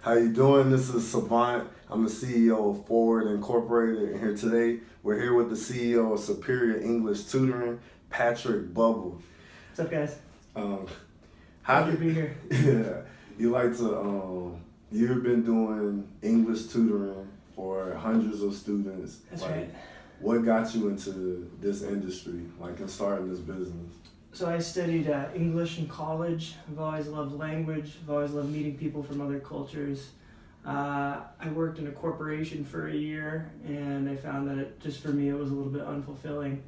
How you doing? This is Savant. I'm the CEO of Forward Incorporated, and here today we're here with the CEO of Superior English Tutoring, Patrick Bubul. What's up, guys? How Good to be here. Yeah, you like to. You've been doing English tutoring for hundreds of students. That's right. What got you into this industry, and starting this business? So I studied English in college. I've always loved language. I've always loved meeting people from other cultures. I worked in a corporation for a year, and I found that for me, it was a little bit unfulfilling.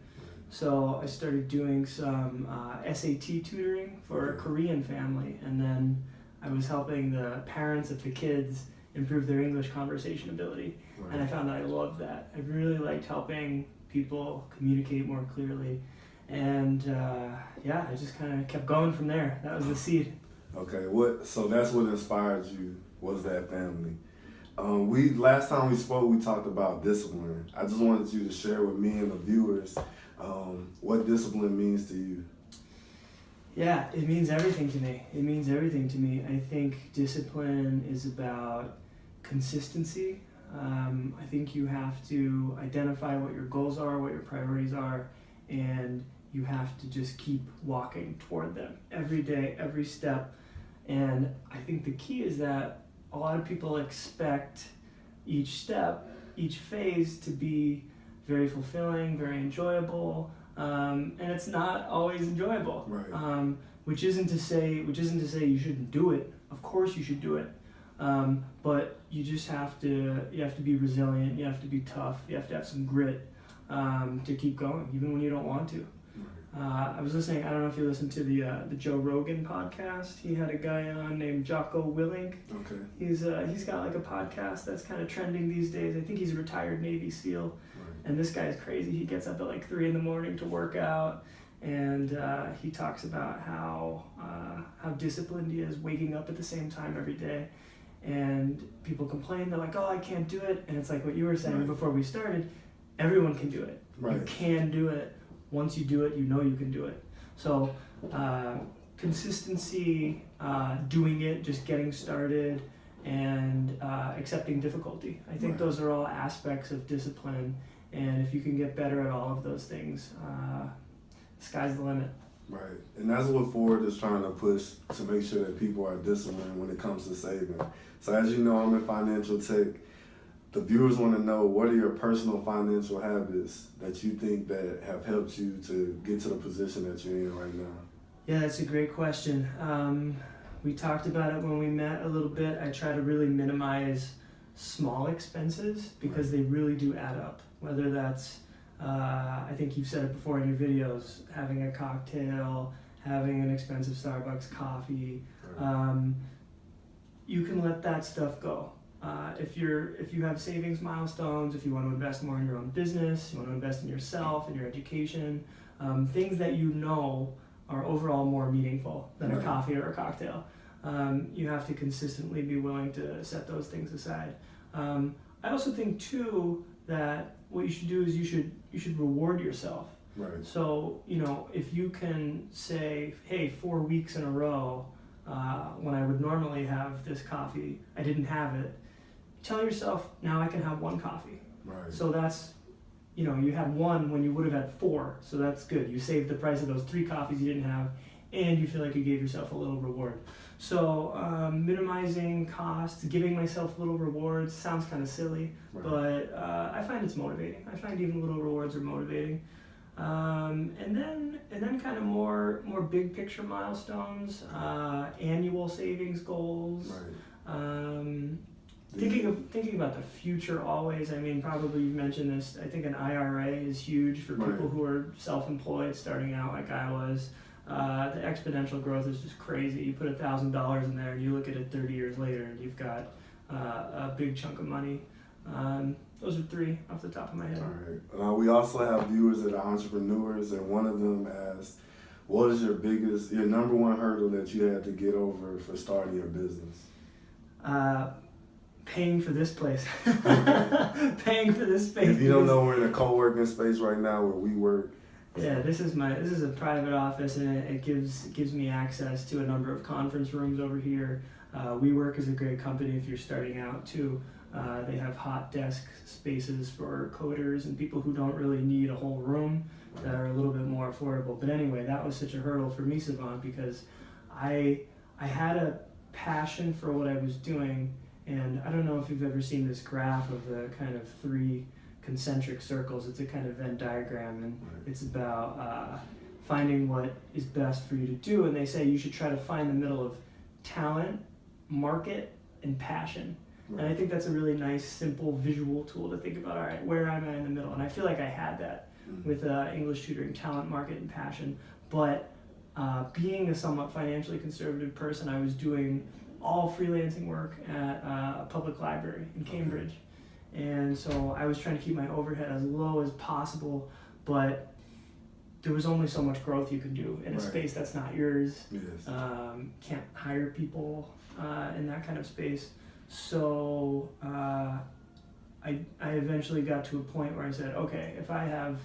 So I started doing some SAT tutoring for a Korean family, and then I was helping the parents of the kids improve their English conversation ability. Right. And I found that I loved that. I really liked helping people communicate more clearly. And I just kind of kept going from there. That was the seed. Okay, so that's what inspired you, was that family. Last time we spoke, we talked about discipline. I just wanted you to share with me and the viewers what discipline means to you. Yeah, it means everything to me. It means everything to me. I think discipline is about consistency. I think you have to identify what your goals are, what your priorities are, and you have to just keep walking toward them every day, every step. And I think the key is that a lot of people expect each step, each phase to be very fulfilling, very enjoyable, and it's not always enjoyable. Right. Which isn't to say you shouldn't do it. Of course you should do it, but you just have to be resilient. You have to be tough. You have to have some grit to keep going, even when you don't want to. I was listening. I don't know if you listened to the Joe Rogan podcast. He had a guy on named Jocko Willink. Okay. He's got a podcast that's kind of trending these days. I think he's a retired Navy SEAL, right. And this guy is crazy. He gets up at 3 a.m. to work out, and he talks about how disciplined he is, waking up at the same time every day. And people complain. They're like, "Oh, I can't do it." And it's like what you were saying before we started. Everyone can do it. Right. You can do it. Once you do it, you know you can do it. So consistency, doing it, just getting started, and accepting difficulty. I think those are all aspects of discipline. And if you can get better at all of those things, the sky's the limit. Right. And that's what Ford is trying to push, to make sure that people are disciplined when it comes to saving. So as you know, I'm in financial tech. The viewers want to know, what are your personal financial habits that you think that have helped you to get to the position that you're in right now? Yeah, that's a great question. We talked about it when we met a little bit. I try to really minimize small expenses because they really do add up. Whether that's, I think you've said it before in your videos, having a cocktail, having an expensive Starbucks coffee, you can let that stuff go. If you have savings milestones, if you want to invest more in your own business, you want to invest in yourself, in your education, things that you know are overall more meaningful than a coffee or a cocktail, you have to consistently be willing to set those things aside. I also think too that what you should do is you should reward yourself. Right. So if you can say, hey, 4 weeks in a row, when I would normally have this coffee, I didn't have it. Tell yourself, now I can have 1 coffee. Right. So that's, you had 1 when you would have had 4. So that's good. You saved the price of those 3 coffees you didn't have, and you feel like you gave yourself a little reward. So minimizing costs, giving myself little rewards sounds kind of silly, but I find it's motivating. I find even little rewards are motivating. And then kind of more big picture milestones, annual savings goals. Right. Thinking about the future always. I mean, probably you've mentioned this. I think an IRA is huge for people who are self-employed, starting out like I was. The exponential growth is just crazy. You put $1,000 in there, and you look at it 30 years later, and you've got a big chunk of money. Those are 3 off the top of my head. All right. We also have viewers that are entrepreneurs, and one of them asked, what is your number 1 hurdle that you had to get over for starting your business? Paying for this place. Paying for this space. If you don't know, we're in a co-working space right now where we work. Yeah, this is a private office, and it gives me access to a number of conference rooms over here. WeWork is a great company if you're starting out too. They have hot desk spaces for coders and people who don't really need a whole room that are a little bit more affordable. But anyway, that was such a hurdle for me, Savant, because I had a passion for what I was doing, and I don't know if you've ever seen this graph of the kind of 3 concentric circles. It's a kind of Venn diagram, and it's about finding what is best for you to do, and they say you should try to find the middle of talent, market, and passion. Right. And I think that's a really nice, simple visual tool to think about, all right, where am I in the middle? And I feel like I had that with English tutoring, talent, market, and passion. But being a somewhat financially conservative person, I was doing all freelancing work at a public library in Cambridge. And so I was trying to keep my overhead as low as possible, but there was only so much growth you could do in a space that's not yours. Yes. Can't hire people in that kind of space. So I eventually got to a point where I said, okay, if I have,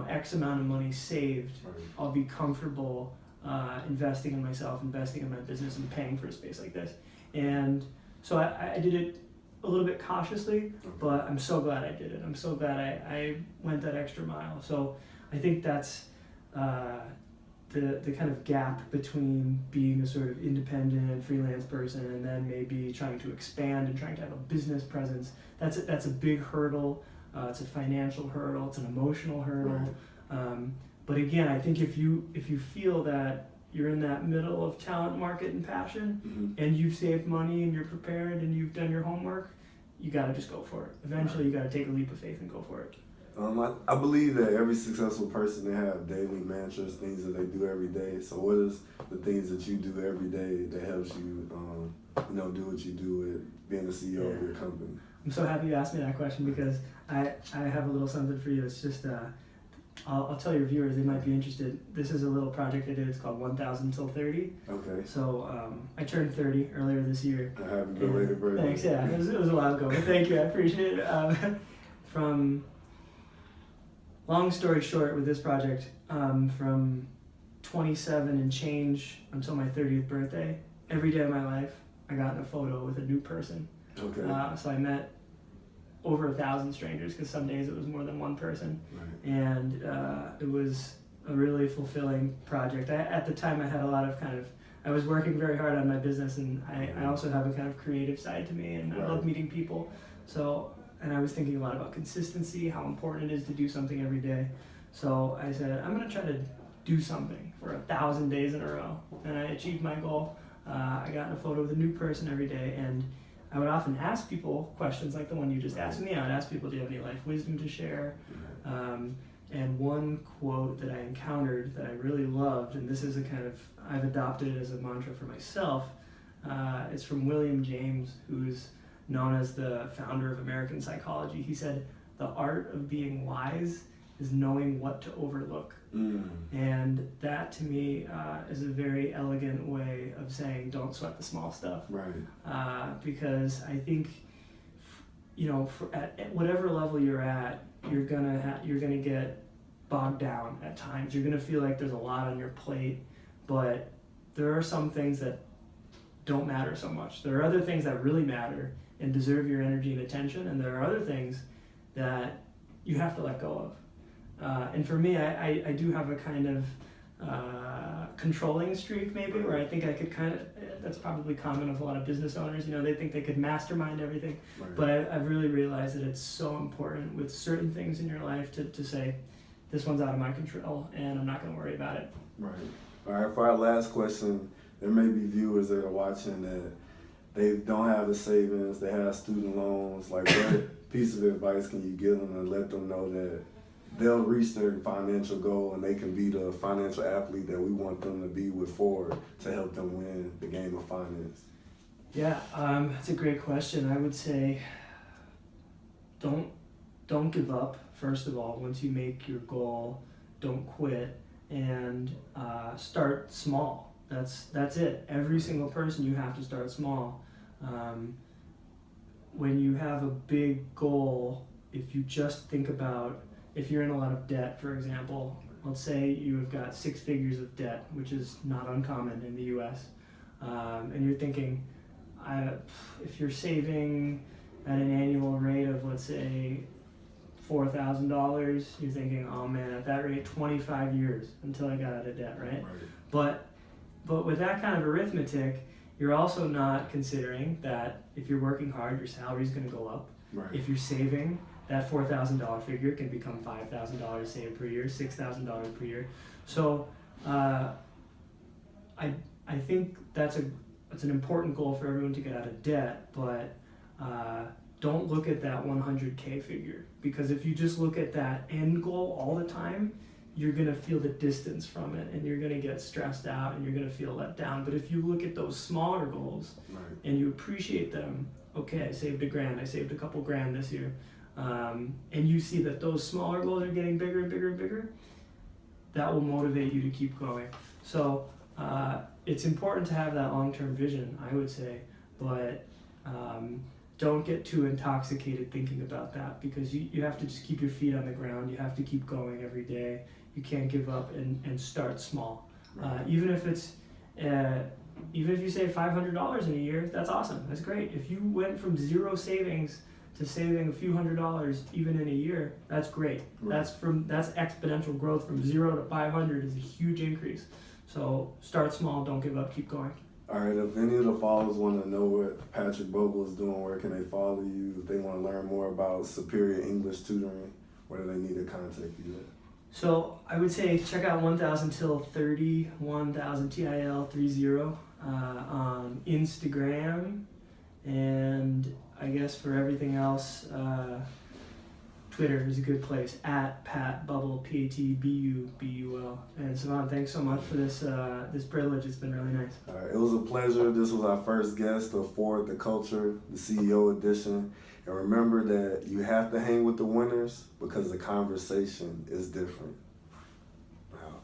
X amount of money saved, I'll be comfortable investing in myself, investing in my business, and paying for a space like this. And so I did it a little bit cautiously, but I'm so glad I did it. I'm so glad I went that extra mile. So I think that's the kind of gap between being a sort of independent freelance person and then maybe trying to expand and trying to have a business presence. That's a big hurdle. It's a financial hurdle. It's an emotional hurdle. But again, I think if you feel that you're in that middle of talent, market, and passion, and you've saved money and you're prepared and you've done your homework, you got to just go for it. Eventually, you got to take a leap of faith and go for it. I believe that every successful person, they have daily mantras, things that they do every day. So what is the things that you do every day that helps you, do what you do with being the CEO of your company? I'm so happy you asked me that question because I have a little something for you. It's just, I'll tell your viewers, they might be interested. This is a little project I did. It's called 1000 till 30. Okay. So I turned 30 earlier this year. I have a belated birthday. Thanks, yeah. It was a while ago, but thank you. I appreciate it. From long story short with this project, from 27 and change until my 30th birthday, every day of my life, I got in a photo with a new person. Okay. So I met over 1,000 strangers because some days it was more than one person. Right. And it was a really fulfilling project. At the time I had a lot of I was working very hard on my business, and I also have a kind of creative side to me, and I love meeting people. And I was thinking a lot about consistency, how important it is to do something every day. So I said, I'm going to try to do something for 1,000 days in a row. And I achieved my goal. I got in a photo with a new person every day, and I would often ask people questions like the one you just asked me. I would ask people, do you have any life wisdom to share? And one quote that I encountered that I really loved, and this is I've adopted it as a mantra for myself, it's from William James, who's known as the founder of American psychology. He said, the art of being wise is knowing what to overlook. And that to me is a very elegant way of saying don't sweat the small stuff. Right. Because I think, at whatever level you're at, you're gonna get bogged down at times. You're gonna feel like there's a lot on your plate, but there are some things that don't matter so much. There are other things that really matter and deserve your energy and attention, and there are other things that you have to let go of. And for me, I do have a kind of controlling streak maybe, where I think I could that's probably common with a lot of business owners, they think they could mastermind everything. Right. But I've really realized that it's so important with certain things in your life to say, this one's out of my control and I'm not going to worry about it. Right. All right, for our last question, there may be viewers that are watching that they don't have the savings, they have student loans. Like, what piece of advice can you give them and let them know that they'll reach their financial goal and they can be the financial athlete that we want them to be with Ford to help them win the game of finance? Yeah, that's a great question. I would say don't give up, first of all. Once you make your goal, don't quit, and start small. That's it. Every single person, you have to start small. When you have a big goal, if you just think about, if you're in a lot of debt, for example, let's say you have got 6 figures of debt, which is not uncommon in the US, and you're thinking, if you're saving at an annual rate of, let's say, $4,000, you're thinking, oh man, at that rate, 25 years until I got out of debt, right? But with that kind of arithmetic, you're also not considering that if you're working hard, your salary is going to go up. Right. If you're saving, that $4,000 figure can become $5,000 saved per year, $6,000 per year. So I think that's an important goal for everyone to get out of debt, but don't look at that 100K figure, because if you just look at that end goal all the time, you're going to feel the distance from it, and you're going to get stressed out, and you're going to feel let down. But if you look at those smaller goals and you appreciate them, okay, I saved $1,000, I saved a couple grand this year, and you see that those smaller goals are getting bigger and bigger and bigger, that will motivate you to keep going. So it's important to have that long-term vision, I would say, but don't get too intoxicated thinking about that, because you have to just keep your feet on the ground. You have to keep going every day. You can't give up and start small. Even if you save $500 in a year, that's awesome. That's great. If you went from zero savings to saving a few $100s even in a year, that's great. That's exponential growth. From 0 to 500 is a huge increase. So start small, don't give up, keep going. All right, if any of the followers want to know what Patrick Bubul is doing, where can they follow you? If they want to learn more about Superior English Tutoring, where do they need to contact you at? So I would say check out 1000 till 30, 1000 TIL 30 on Instagram, and I guess for everything else, Twitter is a good place, at Pat Bubul, PATBUBUL. And Savant, thanks so much for this privilege. It's been really nice. It was a pleasure. This was our first guest of Forward the Culture, the CEO edition. And remember that you have to hang with the winners, because the conversation is different. Wow.